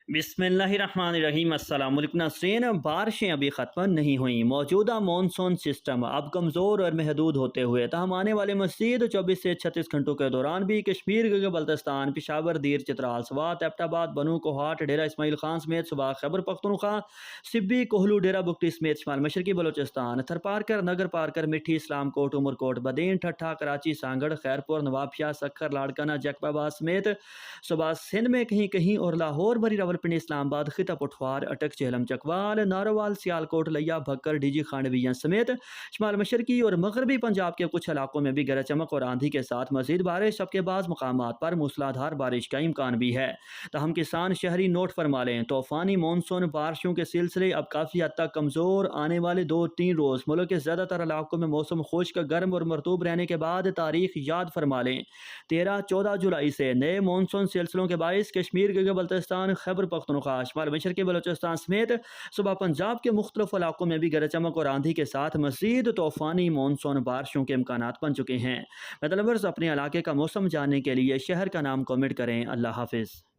بسم اللہ الرحمن الرحیم۔ السلام علیکم ناظرین، بارشیں ابھی ختم نہیں ہوئیں۔ موجودہ مونسون سسٹم اب کمزور اور محدود ہوتے ہوئے تاہم آنے والے مزید 24 سے 36 گھنٹوں کے دوران بھی کشمیر کے بلتستان، پشاور، دیر چترال، سوات، ایبٹ آباد، بنو، کوہاٹ، ڈیرہ اسماعیل خان سمیت صوبہ خیبر پختونخوا، سبی، کوہلو، ڈیرہ بگٹی سمیت شمال مشرقی بلوچستان، تھر پارکر، نگر پارکر، مٹھی، اسلام کوٹ، عمر کوٹ، بدین، ٹھٹھا، کراچی، سانگڑ، خیرپور، نواب شاہ، سکھر، لاڑکانہ، جیکب آباد سمیت صوبہ سندھ میں کہیں کہیں اور لاہور، بری راولپنڈی، اسلام آباد، خطہ پٹھوار، اٹک، چہلم، چکوال، ناروال، سیالکوٹ، لیا، بھکر، ڈی جی خانویاں سمیت شمال مشرقی اور مغربی پنجاب کے کچھ علاقوں میں بھی گرج چمک اور آندھی کے ساتھ مزید بارش، جبکہ بعض مقامات پر موسلادھار بارش کا امکان بھی ہے۔ تاہم کسان شہری نوٹ فرما لیں، طوفانی مونسون بارشوں کے سلسلے اب کافی حد تک کمزور۔ آنے والے 2-3 روز ملک کے زیادہ تر علاقوں میں موسم خشک، گرم اور مرطوب رہنے کے بعد تاریخ یاد فرما لیں 13-14 جولائی سے نئے مونسون سلسلوں کے باعث کشمیر کے بلتستان، خیبر پختونخوا، شمال مشرقی بلوچستان سمیت صوبہ پنجاب کے مختلف علاقوں میں بھی گرج چمک اور آندھی کے ساتھ مزید طوفانی مونسون بارشوں کے امکانات بن چکے ہیں۔ میڈ لورز، اپنے علاقے کا موسم جاننے کے لیے شہر کا نام کمنٹ کریں۔ اللہ حافظ۔